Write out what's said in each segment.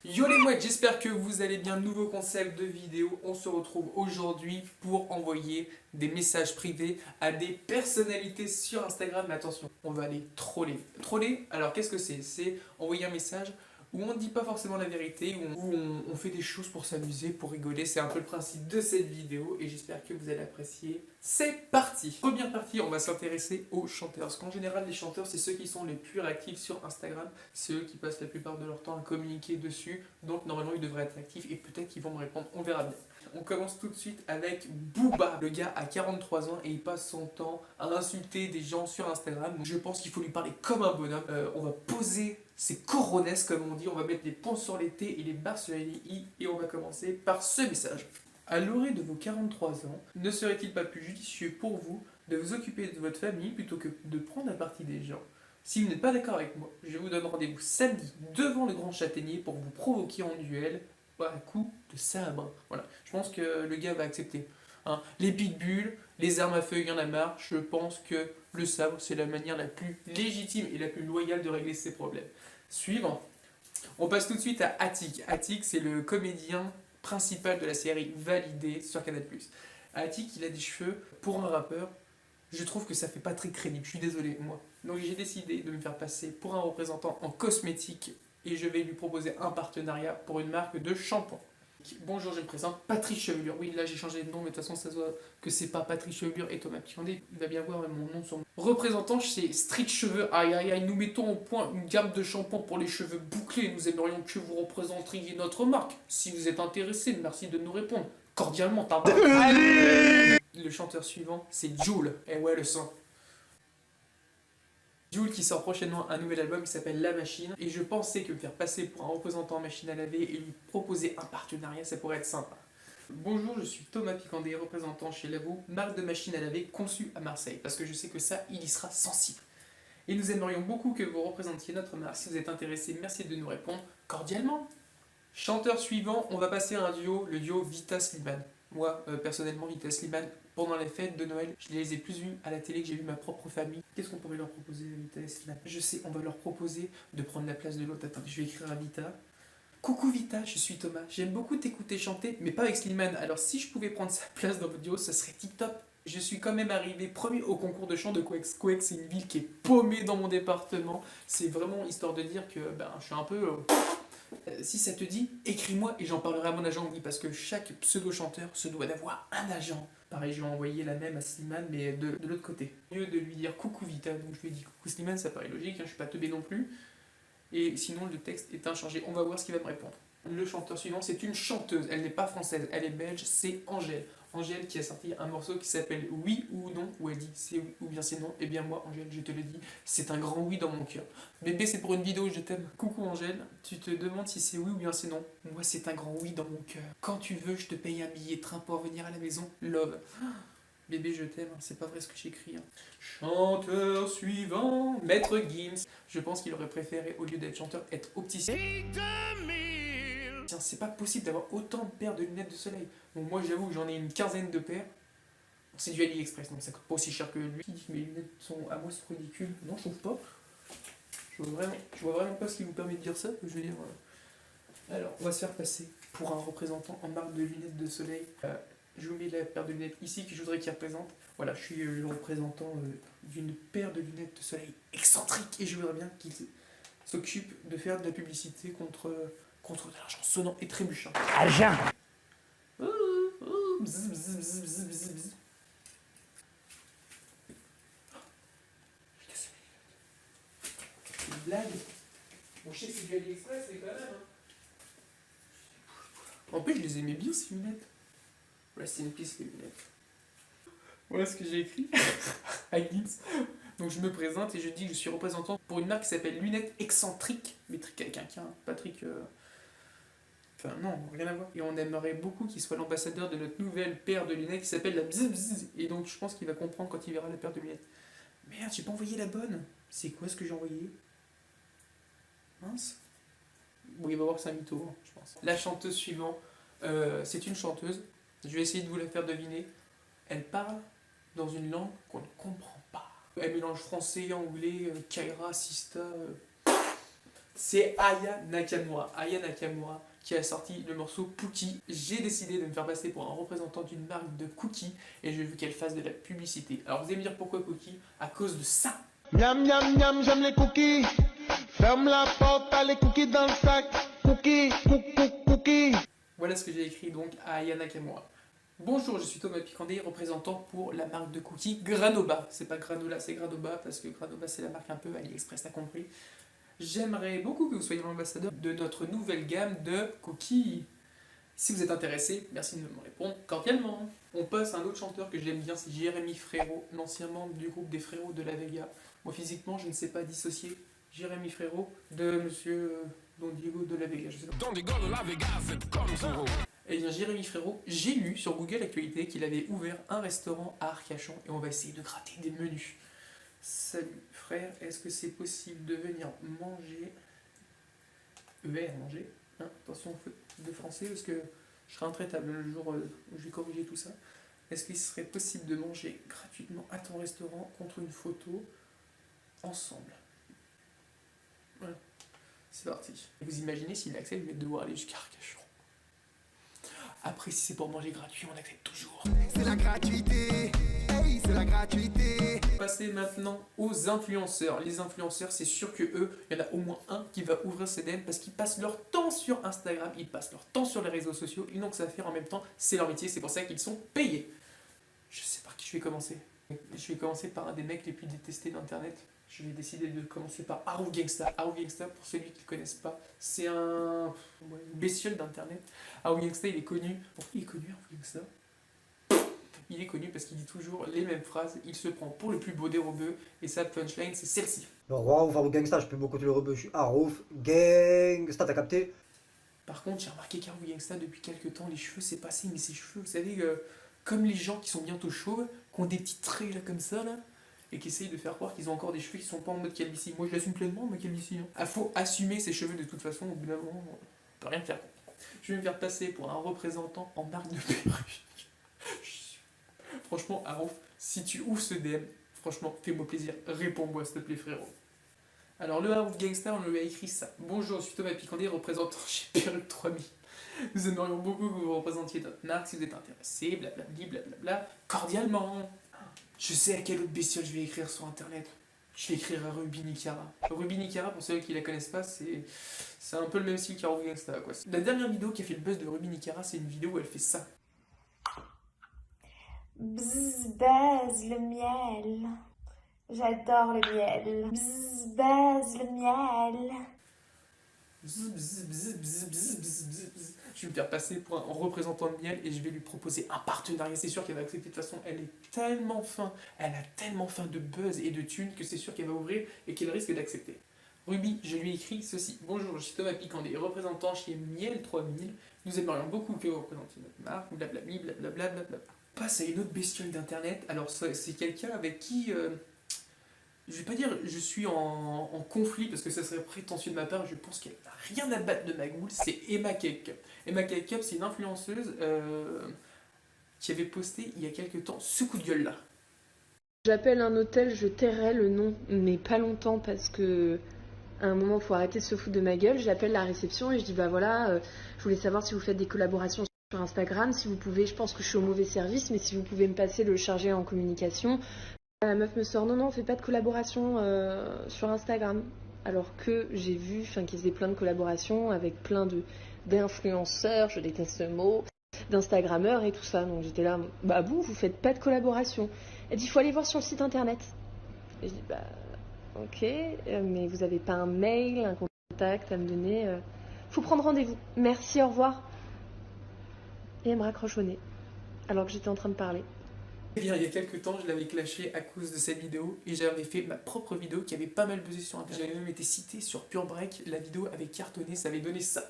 Yo les mouettes, j'espère que vous allez bien. Nouveau concept de vidéo. On se retrouve aujourd'hui pour envoyer des messages privés à des personnalités sur Instagram. Mais attention, on va aller troller. Troller, alors qu'est-ce que c'est? C'est envoyer un message où on ne dit pas forcément la vérité, où on fait des choses pour s'amuser, pour rigoler. C'est un peu le principe de cette vidéo et j'espère que vous allez apprécier. C'est parti! Première partie, on va s'intéresser aux chanteurs. Parce qu'en général, les chanteurs, c'est ceux qui sont les plus réactifs sur Instagram. C'est eux qui passent la plupart de leur temps à communiquer dessus. Donc normalement, ils devraient être actifs et peut-être qu'ils vont me répondre. On verra bien. On commence tout de suite avec Booba. Le gars a 43 ans et il passe son temps à insulter des gens sur Instagram. Donc, je pense qu'il faut lui parler comme un bonhomme. On va poser ses coronets, comme on dit. On va mettre les ponts sur les T et les barres sur les I. Et on va commencer par ce message. À l'orée de vos 43 ans, ne serait-il pas plus judicieux pour vous de vous occuper de votre famille plutôt que de prendre la partie des gens? Si vous n'êtes pas d'accord avec moi, je vous donne rendez-vous samedi devant le Grand Châtaignier pour vous provoquer en duel à coup de sabre. Voilà, je pense que le gars va accepter. Hein. Les pitbulls, les armes à feu, il y en a marre. Je pense que le sabre, c'est la manière la plus légitime et la plus loyale de régler ces problèmes. Suivant. On passe tout de suite à Attic. Attic, c'est le comédien principal de la série Validé sur Canal+. Attic, il a des cheveux, pour un rappeur, je trouve que ça fait pas très crédible, je suis désolé, moi. Donc j'ai décidé de me faire passer pour un représentant en cosmétique et je vais lui proposer un partenariat pour une marque de shampoing. Bonjour, je me présente, Patrice Chevelure. Oui, là j'ai changé de nom, mais de toute façon ça se voit que c'est pas Patrice Chevelure et Thomas Piondé. Il va bien voir mon nom sur mon... Représentant chez Street Cheveux, aïe aïe aïe, nous mettons au point une gamme de shampoings pour les cheveux bouclés. Nous aimerions que vous représenteriez notre marque. Si vous êtes intéressé, merci de nous répondre. Cordialement, t'as... Le chanteur suivant, c'est Jul. Eh ouais, le sang. Jul qui sort prochainement un nouvel album qui s'appelle La Machine. Et je pensais que me faire passer pour un représentant machine à laver et lui proposer un partenariat, ça pourrait être sympa. Bonjour, je suis Thomas Picandé, représentant chez Lavaux, marque de machine à laver conçue à Marseille. Parce que je sais que ça, il y sera sensible. Et nous aimerions beaucoup que vous représentiez notre marque. Si vous êtes intéressé, merci de nous répondre cordialement. Chanteur suivant, on va passer à un duo, le duo Vita Slimane. Moi, personnellement, Vita Slimane, pendant les fêtes de Noël, je les ai plus vus à la télé que j'ai vu ma propre famille. Qu'est-ce qu'on pourrait leur proposer à Vita Slimane? Je sais, on va leur proposer de prendre la place de l'autre. Attends, je vais écrire à Vita. Coucou Vita, je suis Thomas. J'aime beaucoup t'écouter chanter, mais pas avec Slimane. Alors si je pouvais prendre sa place dans votre duo, ça serait tip top. Je suis quand même arrivé premier au concours de chant de Couex. Couex, c'est une ville qui est paumée dans mon département. C'est vraiment histoire de dire que je suis un peu... si ça te dit, écris-moi et j'en parlerai à mon agent, oui, parce que chaque pseudo-chanteur se doit d'avoir un agent. Pareil, je vais envoyer la même à Slimane, mais de l'autre côté. Au lieu de lui dire coucou Vita, donc je lui ai dit coucou Slimane, ça paraît logique, hein, je suis pas teubé non plus. Et sinon, le texte est inchangé. On va voir ce qu'il va me répondre. Le chanteur suivant, c'est une chanteuse. Elle n'est pas française, elle est belge, c'est Angèle. Angèle qui a sorti un morceau qui s'appelle Oui ou non, où elle dit c'est oui ou bien c'est non. Et bien moi, Angèle, je te le dis, c'est un grand oui dans mon cœur. Bébé, c'est pour une vidéo, je t'aime. Coucou Angèle, tu te demandes si c'est oui ou bien c'est non. Moi, c'est un grand oui dans mon cœur. Quand tu veux, je te paye un billet de train pour venir à la maison. Love. Bébé, je t'aime, c'est pas vrai ce que j'écris. Hein. Chanteur suivant, Maître Gims. Je pense qu'il aurait préféré, au lieu d'être chanteur, être opticien. Tiens, c'est pas possible d'avoir autant de paires de lunettes de soleil. Bon, moi, j'avoue que j'en ai une quinzaine de paires. C'est du AliExpress, donc ça coûte pas aussi cher que lui. Qui dit que mes lunettes sont à moi, c'est ridicule. Non, je trouve pas. Je vois vraiment pas ce qui vous permet de dire ça. Je veux dire. Alors, on va se faire passer pour un représentant en marque de lunettes de soleil. Je vous mets la paire de lunettes ici que je voudrais qu'il représente. Voilà, je suis le représentant d'une paire de lunettes de soleil excentrique et je voudrais bien qu'il s'occupe de faire de la publicité contre de l'argent sonnant et trébuchant. Argent. Bzz, bzz, bzz, bzz, bzz, bzz. C'est une blague. Bon, je sais que c'est du AliExpress, mais quand même. Hein. En plus, je les aimais bien ces lunettes. Voilà, c'est une piste les lunettes. Voilà ce que j'ai écrit à Gims. Donc je me présente et je dis que je suis représentant pour une marque qui s'appelle Lunettes Excentriques. Mais trick avec un K, Patrick. Enfin non, rien à voir. Et on aimerait beaucoup qu'il soit l'ambassadeur de notre nouvelle paire de lunettes qui s'appelle la Bzz Bzz. Et donc je pense qu'il va comprendre quand il verra la paire de lunettes. Merde, j'ai pas envoyé la bonne. C'est quoi ce que j'ai envoyé? Mince. Bon, il va voir que c'est un mytho, hein, je pense. La chanteuse suivante, c'est une chanteuse. Je vais essayer de vous la faire deviner. Elle parle dans une langue qu'on ne comprend pas. Elle mélange français, anglais, Kaira, Sista. C'est Aya Nakamura. Aya Nakamura qui a sorti le morceau Pookie. J'ai décidé de me faire passer pour un représentant d'une marque de cookies et je veux qu'elle fasse de la publicité. Alors vous allez me dire pourquoi Cookie? À cause de ça. Miam miam miam, j'aime les cookies. Ferme la porte, t'as les cookies dans le sac. Cookies, cookies. Voilà ce que j'ai écrit donc à Aya Nakamura. Bonjour, je suis Thomas Picandé, représentant pour la marque de cookies Granoba. C'est pas Granola, c'est Granoba parce que Granoba c'est la marque un peu AliExpress, t'as compris. J'aimerais beaucoup que vous soyez l'ambassadeur de notre nouvelle gamme de cookies. Si vous êtes intéressé, merci de me répondre cordialement. On passe à un autre chanteur que j'aime bien, c'est Jérémy Frérot, l'ancien membre du groupe des Frérots de la Vega. Moi physiquement, je ne sais pas dissocier Jérémy Frérot de monsieur Don Diego de la Vega. Je sais pas. Don Diego de la Vega, c'est comme Zorro. Eh bien, Jérémy Frérot, j'ai lu sur Google Actualité qu'il avait ouvert un restaurant à Arcachon et on va essayer de gratter des menus. Salut frère, est-ce que c'est possible de venir manger manger hein, attention faute de français parce que je serai intraitable le jour où je vais corriger tout ça. Est-ce qu'il serait possible de manger gratuitement à ton restaurant contre une photo ensemble? Voilà, c'est parti. Vous imaginez s'il accepte, je vais devoir aller jusqu'à Arcachon. Après, si c'est pour manger gratuit, on accepte toujours. C'est la gratuité. Hey, c'est la gratuité. Passer maintenant aux influenceurs. Les influenceurs, c'est sûr que eux, il y en a au moins un qui va ouvrir ses DM parce qu'ils passent leur temps sur Instagram, ils passent leur temps sur les réseaux sociaux, ils n'ont que ça à faire en même temps, c'est leur métier, c'est pour ça qu'ils sont payés. Je sais par qui je vais commencer. Je vais commencer par un des mecs les plus détestés d'internet. Je vais décider de commencer par Haru Gangsta. Haru Gangsta, pour ceux qui ne le connaissent pas, c'est une bestiole d'internet. Haru Gangsta, il est connu. Pourquoi il est connu, Haru Gangsta? Il est connu parce qu'il dit toujours les mêmes phrases, il se prend pour le plus beau des rebeux, et sa punchline c'est celle-ci. Waouh, Harouf Gangsta, je peux beaucoup te le rebeu, je suis Harouf Gangsta, t'as capté? Par contre, j'ai remarqué qu'Haru Gangsta, depuis quelques temps, les cheveux c'est passé, mais ses cheveux, vous savez, comme les gens qui sont bientôt chauves, qui ont des petits traits là comme ça, là, et qui essayent de faire croire qu'ils ont encore des cheveux qui sont pas en mode calvitie. Moi je l'assume pleinement, ma calvitie. Hein. Ah, faut assumer ses cheveux de toute façon, au bout d'un moment, on peut rien faire. Je vais me faire passer pour un représentant en marque de perruque. Franchement, Harouf, si tu ouvres ce DM, franchement, fais-moi plaisir, réponds-moi s'il te plaît frérot. Alors le Harouf Gangsta, on lui a écrit ça. Bonjour, je suis Thomas Picandé, représentant chez Perruque 3000. Nous aimerions beaucoup que vous représentiez notre marque si vous êtes intéressé, blablabli, blablabla, cordialement. Je sais à quelle autre bestiole je vais écrire sur internet. Je vais écrire à Ruby Nicara. Ruby Nicara, pour ceux qui la connaissent pas, c'est un peu le même style qu'Harouf Gangsta, quoi. La dernière vidéo qui a fait le buzz de Ruby Nicara, c'est une vidéo où elle fait ça. Bzz, buzz, le miel. J'adore le miel. Bzz, buzz, le miel. Bzz, bzz, bzz, bzz, bzz, bzz, bzz, bzz. Je vais me faire passer pour un représentant de miel et je vais lui proposer un partenariat. C'est sûr qu'elle va accepter. De toute façon, elle est tellement faim, elle a tellement faim de buzz et de thunes que c'est sûr qu'elle va ouvrir et qu'elle risque d'accepter. Ruby, je lui ai écrit ceci. Bonjour, je suis Thomas Picandé, représentant chez Miel 3000. Nous aimerions beaucoup que vous représentiez notre marque, blablabli, blablabla, blablabla. Passe à une autre bestiole d'internet. Alors c'est quelqu'un avec qui, je vais pas dire je suis en conflit parce que ça serait prétentieux de ma part, je pense qu'elle n'a rien à battre de ma goule, c'est Emma Cake. Emma Cake, c'est une influenceuse qui avait posté il y a quelques temps ce coup de gueule là. J'appelle un hôtel, je tairai le nom, mais pas longtemps parce que à un moment, il faut arrêter de se foutre de ma gueule. J'appelle la réception et je dis bah voilà, je voulais savoir si vous faites des collaborations sur Instagram, si vous pouvez, je pense que je suis au mauvais service, mais si vous pouvez me passer le chargé en communication. La meuf me sort non, on fait pas de collaboration sur Instagram. Alors que j'ai vu qu'ils faisaient plein de collaborations avec plein d'influenceurs, je déteste ce mot, d'Instagrammeurs et tout ça. Donc j'étais là, bah vous faites pas de collaboration. Elle dit il faut aller voir sur le site internet. Et je dis bah ok, mais vous avez pas un mail, un contact à me donner faut prendre rendez-vous. Merci, au revoir. Et elle me raccroche au nez, alors que j'étais en train de parler. Eh bien, il y a quelques temps, je l'avais clashé à cause de cette vidéo et j'avais fait ma propre vidéo qui avait pas mal buzzé sur internet. J'avais même été cité sur Pure Break, la vidéo avait cartonné, ça avait donné ça.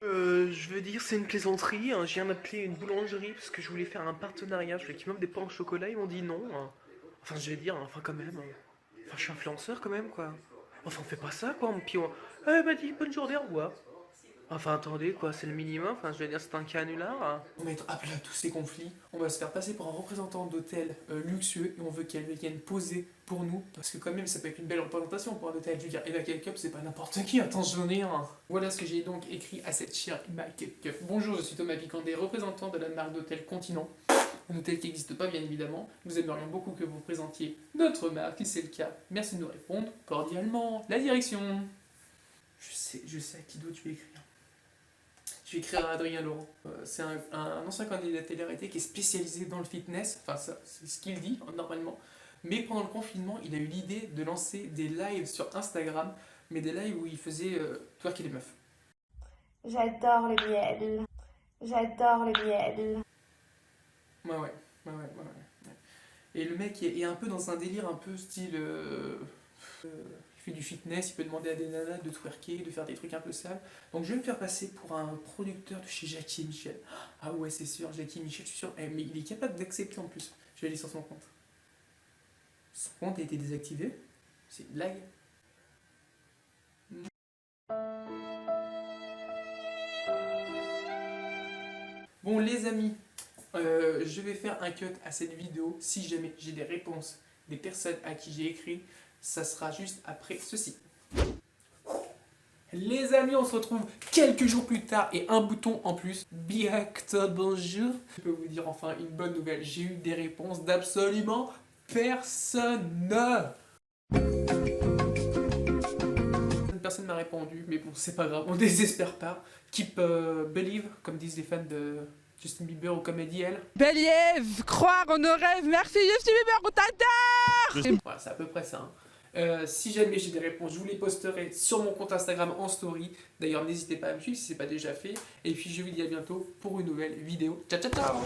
Je veux dire, c'est une plaisanterie, hein. Je viens d'appeler une boulangerie parce que je voulais faire un partenariat, je voulais qu'ils m'offrent des pains au chocolat, ils m'ont dit non. Hein. Enfin, je vais dire, enfin quand même, enfin je suis influenceur quand même, quoi. Enfin, on fait pas ça, quoi, puis on... Eh, bah dis, bonne journée, au revoir. Enfin, attendez, quoi, c'est le minimum. Enfin, je veux dire, c'est un canular. On va mettre à plat tous ces conflits. On va se faire passer pour un représentant d'hôtel luxueux et on veut qu'elle vienne poser pour nous. Parce que quand même, ça peut être une belle représentation pour un hôtel. Je veux dire, Emma Cup, c'est pas n'importe qui, attends, j'en ai un. Voilà ce que j'ai donc écrit à cette chère Emma Cup. Bonjour, je suis Thomas Picandé, représentant de la marque d'hôtel Continent. Un hôtel qui n'existe pas, bien évidemment. Nous aimerions beaucoup que vous présentiez notre marque, si c'est le cas. Merci de nous répondre cordialement. La direction. Je sais à qui d'autre je vais écrire. Je vais écrire à Adrien Laurent. C'est un ancien candidat de télé-réalité qui est spécialisé dans le fitness. Enfin, ça, c'est ce qu'il dit, normalement. Mais pendant le confinement, il a eu l'idée de lancer des lives sur Instagram, mais des lives où il faisait twerker les meufs. J'adore le miel. J'adore le miel. Ouais. Et le mec est un peu dans un délire un peu style... il fait du fitness, il peut demander à des nanas de twerker, de faire des trucs un peu sales. Donc je vais me faire passer pour un producteur de chez Jackie et Michel. Ah ouais, c'est sûr, Jackie et Michel, je suis sûr. Mais il est capable d'accepter en plus. Je vais aller sur son compte. Son compte a été désactivé. C'est une blague. Bon les amis, je vais faire un cut à cette vidéo. Si jamais j'ai des réponses des personnes à qui j'ai écrit, ça sera juste après ceci. Les amis, on se retrouve quelques jours plus tard et un bouton en plus. Biacto, bonjour. Je peux vous dire enfin une bonne nouvelle. J'ai eu des réponses d'absolument personne. Personne m'a répondu, mais bon, c'est pas grave, on désespère pas. Keep believe, comme disent les fans de Justin Bieber ou Comédie Elle. Believe, croire en nos rêves, merci Justin Bieber, on t'adore. Voilà, c'est à peu près ça. Hein. Si jamais j'ai des réponses, je vous les posterai sur mon compte Instagram en story. D'ailleurs, n'hésitez pas à me suivre si ce n'est pas déjà fait. Et puis, je vous dis à bientôt pour une nouvelle vidéo. Ciao, ciao, ciao!